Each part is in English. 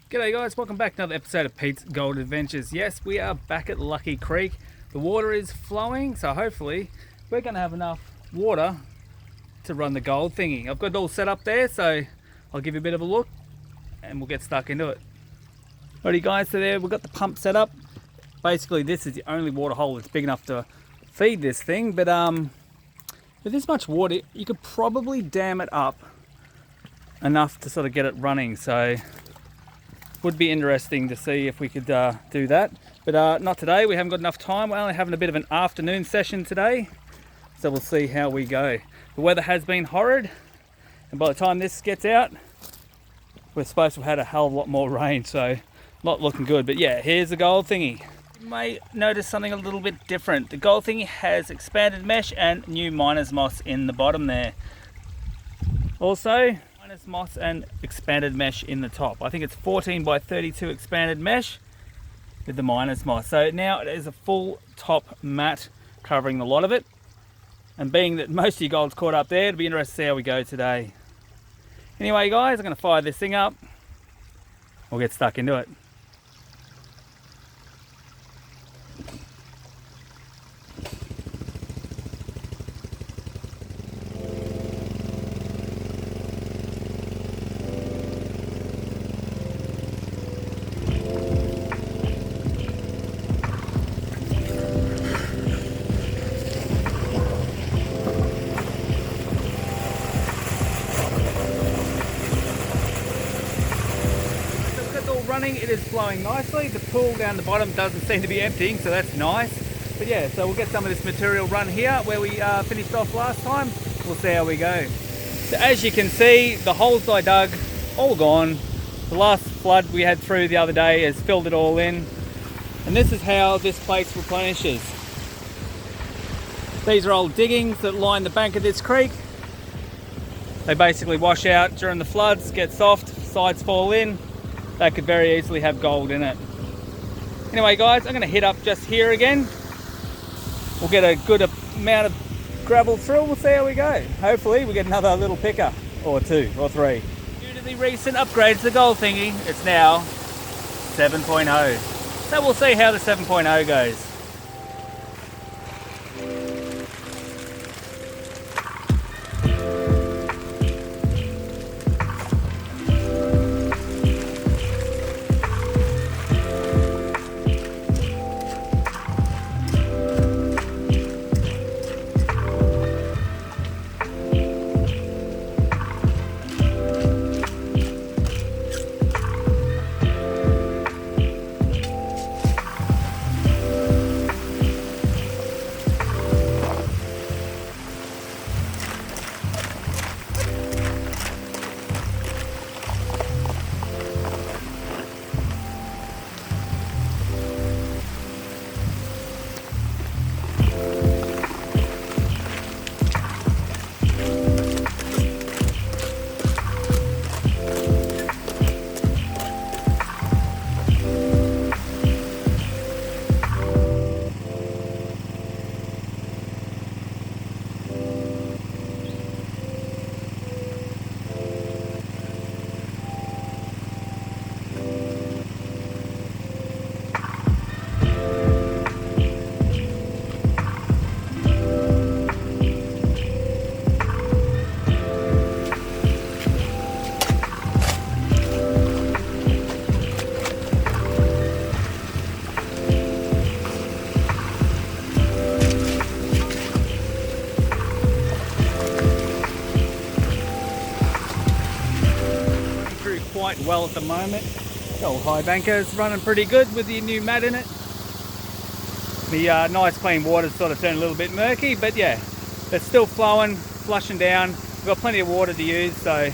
G'day guys, welcome back to another episode of Pete's Gold Adventures. Yes, we are back at Lucky Creek. The water is flowing, so hopefully we're going to have enough water to run the gold thingy. I've got it all set up there, so I'll give you a bit of a look and we'll get stuck into it. Alrighty guys, so there we've got the pump set up. Basically this is the only water hole that's big enough to feed this thing, but with this much water you could probably dam it up enough to sort of get it running, so would be interesting to see if we could do that, but not today. We haven't got enough time. We're only having a bit of an afternoon session today, so we'll see how we go. The weather has been horrid, and by the time this gets out we're supposed to have had a hell of a lot more rain, so not looking good. But yeah, here's the gold thingy. You may notice something a little bit different. The gold thingy has expanded mesh and new miner's moss in the bottom there. Also miner's moss and expanded mesh in the top. I think it's 14 by 32 expanded mesh with the miner's moss. So now it is a full top mat covering a lot of it. And being that most of your gold's caught up there, it'll be interesting to see how we go today. Anyway guys, I'm going to fire this thing up. We'll get stuck into it. Running, it is flowing nicely. The pool down the bottom doesn't seem to be emptying, so that's nice. But yeah, so we'll get some of this material run here where we finished off last time. We'll see how we go. So as you can see, the holes I dug, all gone. The last flood we had through the other day has filled it all in. And this is how this place replenishes. These are old diggings that line the bank of this creek. They basically wash out during the floods, get soft, sides fall in. That could very easily have gold in it. Anyway guys, I'm going to hit up just here again. We'll get a good amount of gravel through. We'll see how we go. Hopefully we get another little picker or two or three. Due to the recent upgrade to the gold thingy, it's now 7.0. So we'll see how the 7.0 goes. Quite well at the moment. The old high banker's running pretty good with the new mat in it. The nice clean water's sort of turned a little bit murky, but yeah, it's still flowing, flushing down. We've got plenty of water to use, so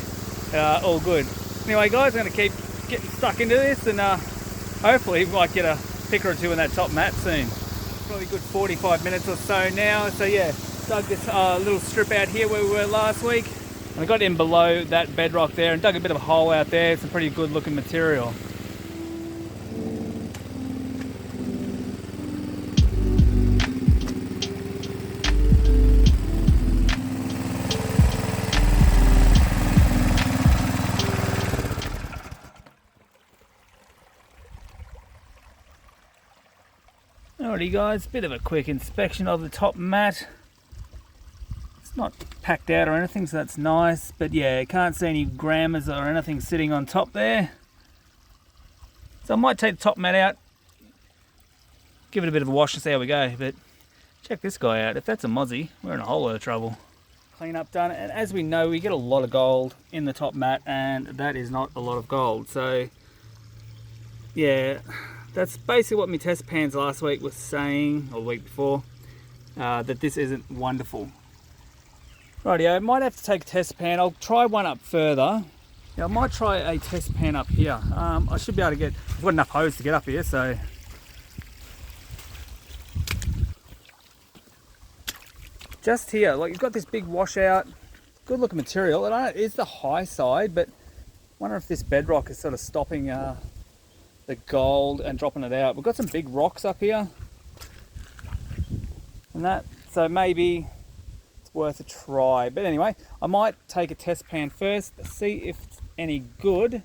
all good. Anyway guys, I'm going to keep getting stuck into this, and hopefully we might get a picker or two in that top mat soon. Probably a good 45 minutes or so now. So yeah, dug this little strip out here where we were last week. And I got in below that bedrock there and dug a bit of a hole out there. Some pretty good looking material. Alrighty guys, bit of a quick inspection of the top mat. It's not packed out or anything, so that's nice, but yeah, can't see any grammars or anything sitting on top there. So I might take the top mat out, give it a bit of a wash and see how we go, but check this guy out. If that's a mozzie, we're in a whole lot of trouble. Clean up done, and as we know, we get a lot of gold in the top mat, and that is not a lot of gold. So yeah, that's basically what my test pans last week was saying, or the week before, that this isn't wonderful. Rightio, might have to take a test pan. I'll try one up further. Yeah, I might try a test pan up here. I should be able to get, I've got enough hose to get up here, so. Just here, like you've got this big washout, good looking material. And it is the high side, but I wonder if this bedrock is sort of stopping the gold and dropping it out. We've got some big rocks up here and that, so maybe it's worth a try. But anyway, I might take a test pan first, see if it's any good,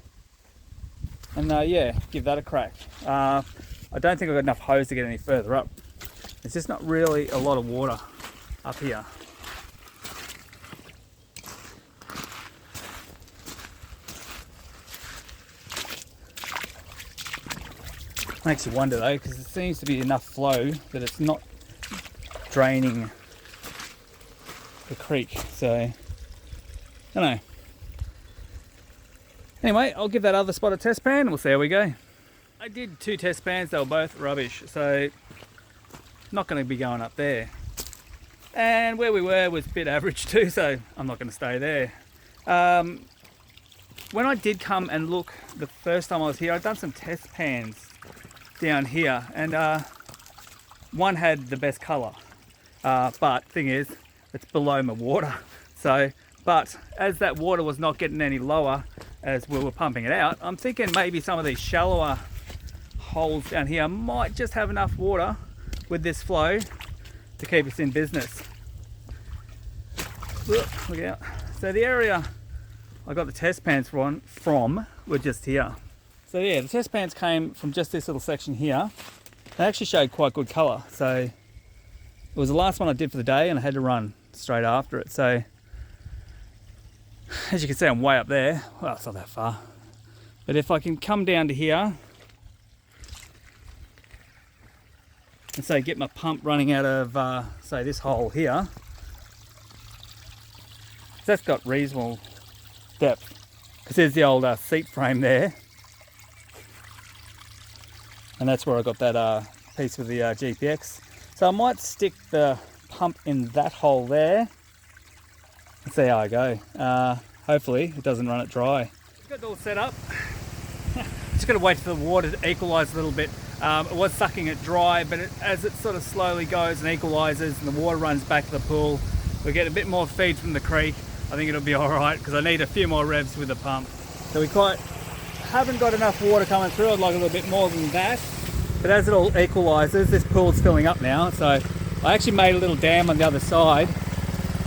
and yeah, give that a crack. I don't think I've got enough hose to get any further up. It's just not really a lot of water up here. Makes you wonder though, because it seems to be enough flow that it's not draining the creek, so I don't know. Anyway, I'll give that other spot a test pan and we'll see how we go. I did 2 test pans, they were both rubbish, so not going to be going up there. And where we were was a bit average too, so I'm not going to stay there. When I did come and look the first time I was here, I'd done some test pans down here, and one had the best colour, but thing is it's below my water. So, but as that water was not getting any lower as we were pumping it out, I'm thinking maybe some of these shallower holes down here might just have enough water with this flow to keep us in business. Look out. So the area I got the test pans from were just here. So yeah, the test pans came from just this little section here. They actually showed quite good colour. So it was the last one I did for the day and I had to run straight after it. So as you can see, I'm way up there. Well, it's not that far. But if I can come down to here and say get my pump running out of say this hole here, that's got reasonable depth, because there's the old seat frame there, and that's where I got that piece with the GPX. So I might stick the pump in that hole there and see how I go. Hopefully it doesn't run it dry. Got it all set up. Just got to wait for the water to equalise a little bit. It was sucking it dry, but as it sort of slowly goes and equalises and the water runs back to the pool, we get a bit more feed from the creek. I think it'll be alright, because I need a few more revs with the pump. So we haven't got enough water coming through. I'd like a little bit more than that. But as it all equalises, this pool's filling up now. So I actually made a little dam on the other side,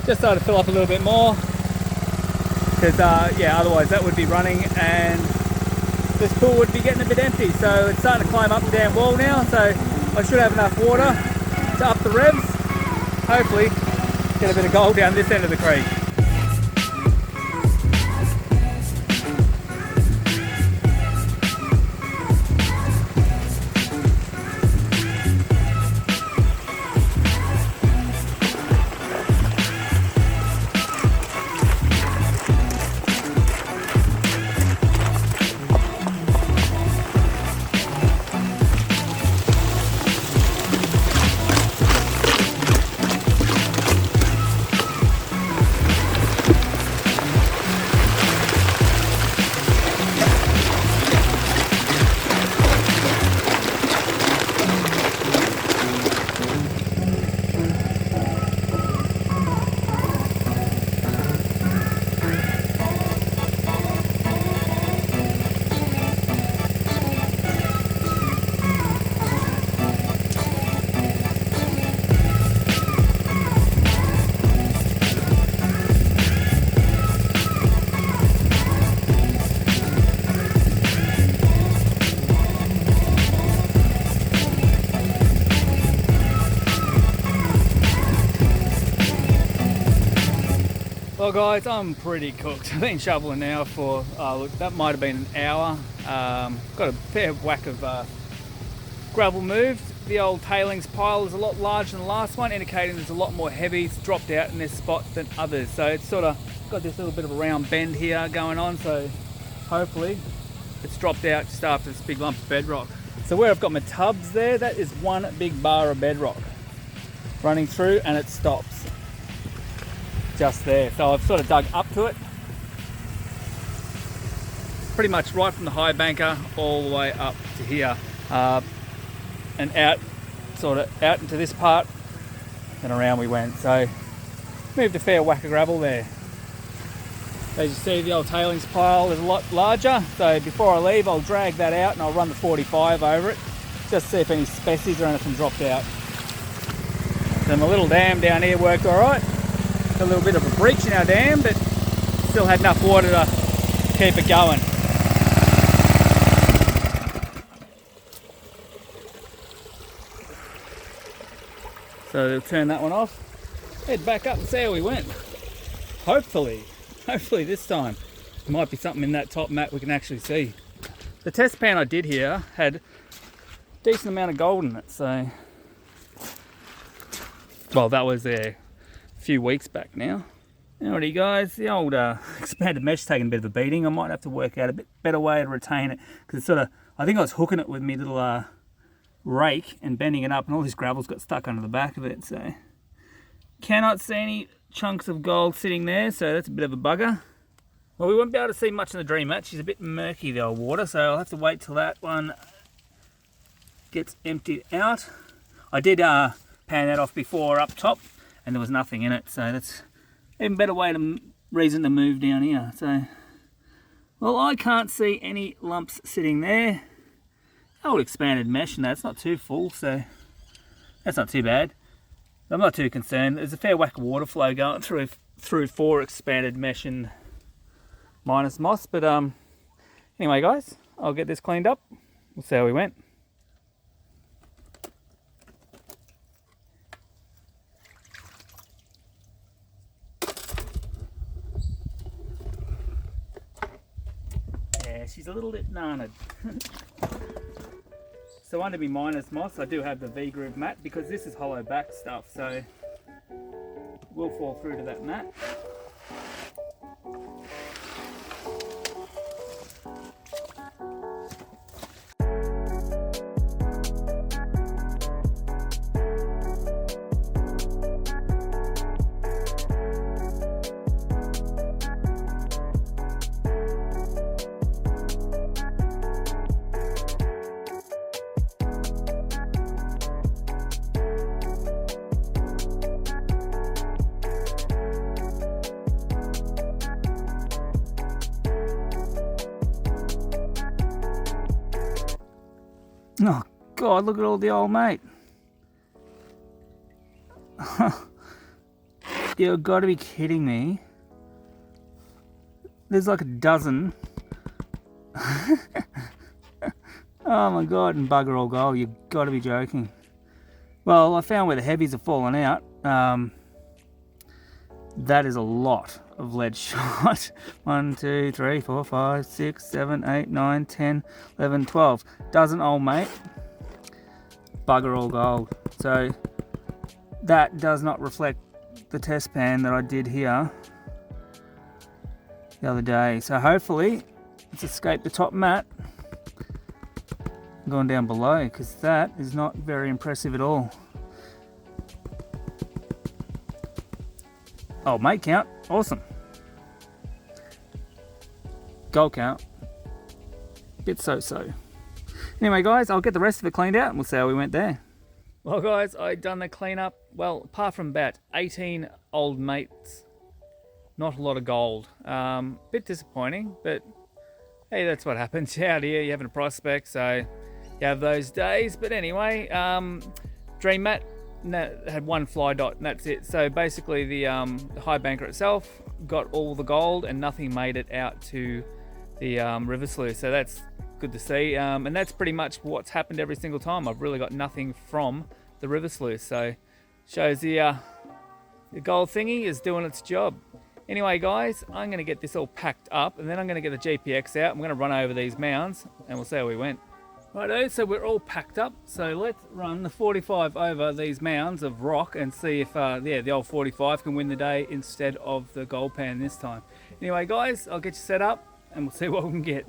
just so to fill up a little bit more. Because yeah, otherwise that would be running and this pool would be getting a bit empty. So it's starting to climb up the dam wall now. So I should have enough water to up the revs. Hopefully get a bit of gold down this end of the creek. Well guys, I'm pretty cooked. I've been shoveling now for, look, that might have been an hour. Got a fair whack of gravel moved. The old tailings pile is a lot larger than the last one, indicating there's a lot more heavies dropped out in this spot than others. So it's sort of got this little bit of a round bend here going on, so hopefully it's dropped out just after this big lump of bedrock. So where I've got my tubs there, that is one big bar of bedrock running through, and it stops just there. So I've sort of dug up to it, pretty much right from the high banker all the way up to here, and out, sort of out into this part, and around we went. So moved a fair whack of gravel there. As you see, the old tailings pile is a lot larger, so before I leave I'll drag that out and I'll run the 45 over it, just see if any species or anything dropped out. So my little dam down here worked alright. A little bit of a breach in our dam, but still had enough water to keep it going. So they'll turn that one off, head back up and see how we went. Hopefully this time there might be something in that top mat we can actually see. The test pan I did here had a decent amount of gold in it, so, well, that was there a few weeks back now. Alrighty guys, the old expanded mesh taking a bit of a beating. I might have to work out a bit better way to retain it, because it's sort of, I think I was hooking it with my little rake and bending it up, and all this gravel's got stuck under the back of it, so cannot see any chunks of gold sitting there, so that's a bit of a bugger. Well, we won't be able to see much in the dream match. She's a bit murky, the old water, so I'll have to wait till that one gets emptied out. I did pan that off before up top, and there was nothing in it, so that's even better reason to move down here. So, well, I can't see any lumps sitting there. Old expanded mesh, and that's not too full, so that's not too bad. I'm not too concerned. There's a fair whack of water flow going through 4 expanded mesh and minus moss, but anyway guys, I'll get this cleaned up. We'll see how we went. Yeah, she's a little bit gnarned. So under me minus moss, I do have the V-groove mat, because this is hollow back stuff, so it will fall through to that mat. Oh God, look at all the old mate. You've got to be kidding me. There's like a dozen. Oh my God, and bugger all gold. You've got to be joking. Well, I found where the heavies have fallen out. That is a lot of lead shot. 1, 2, 3, 4, 5, 6, 7, 8, 9, 10, 11, 12. Dozen old mate. Bugger all gold. So that does not reflect the test pan that I did here the other day. So hopefully it's escaped the top mat, gone down below, because that is not very impressive at all. Oh, mate count, awesome. Gold count, bit so-so. Anyway guys, I'll get the rest of it cleaned out and we'll see how we went there. Well guys, I done the cleanup. Well, apart from about 18 old mates, not a lot of gold. Bit disappointing, but hey, that's what happens out here. You're having a prospect, so you have those days. But anyway, Dream Mat had 1 fly dot and that's it. So basically the high banker itself got all the gold and nothing made it out to the river sluice. So that's good to see. And that's pretty much what's happened every single time. I've really got nothing from the river sluice. So shows the gold thingy is doing its job. Anyway guys, I'm going to get this all packed up and then I'm going to get the GPX out. I'm going to run over these mounds and we'll see how we went. Righto, so we're all packed up. So let's run the 45 over these mounds of rock and see if the old 45 can win the day instead of the gold pan this time. Anyway guys, I'll get you set up and we'll see what we can get.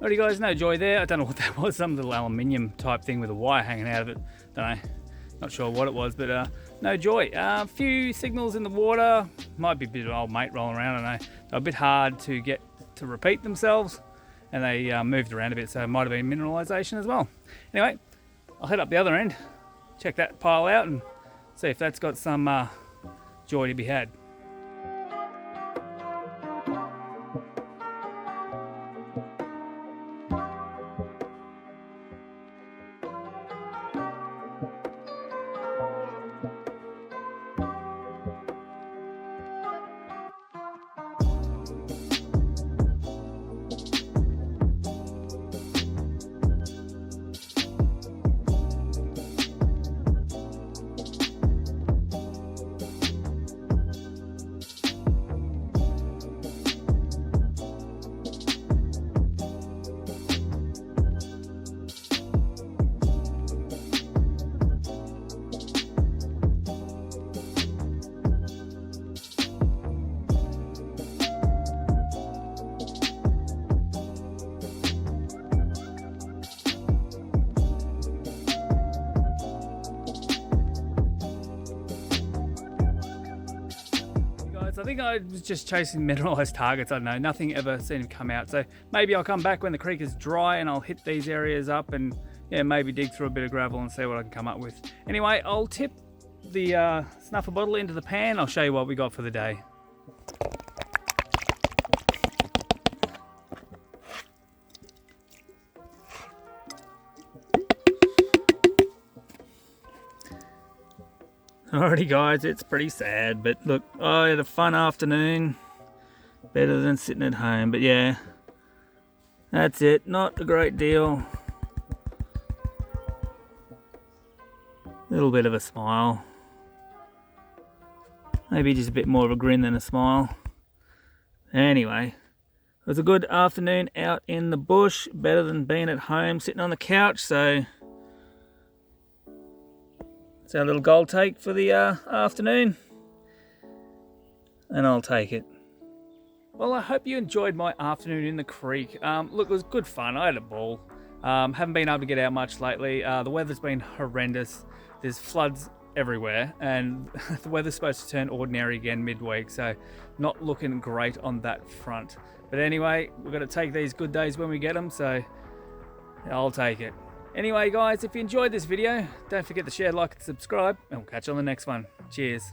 Alrighty guys, no joy there. I don't know what that was, some little aluminium type thing with a wire hanging out of it. Don't know, not sure what it was, but no joy. A few signals in the water, might be a bit of old mate rolling around, I don't know. They're a bit hard to get to repeat themselves and they moved around a bit, so it might have been mineralisation as well. Anyway, I'll head up the other end, check that pile out and see if that's got some joy to be had. I think I was just chasing mineralised targets. I don't know, nothing ever seemed to come out. So maybe I'll come back when the creek is dry and I'll hit these areas up and yeah, maybe dig through a bit of gravel and see what I can come up with. Anyway, I'll tip the snuffer bottle into the pan. I'll show you what we got for the day. Alrighty guys, it's pretty sad, but look, I had a fun afternoon. Better than sitting at home, but yeah, that's it, not a great deal. Little bit of a smile. Maybe just a bit more of a grin than a smile. Anyway, it was a good afternoon out in the bush, better than being at home sitting on the couch, so it's our little gold take for the afternoon, and I'll take it. Well, I hope you enjoyed my afternoon in the creek. Look, it was good fun. I had a ball. Haven't been able to get out much lately. The weather's been horrendous. There's floods everywhere, and the weather's supposed to turn ordinary again midweek, so not looking great on that front. But anyway, we've got to take these good days when we get them, so I'll take it. Anyway guys, if you enjoyed this video, don't forget to share, like and subscribe, and we'll catch you on the next one. Cheers.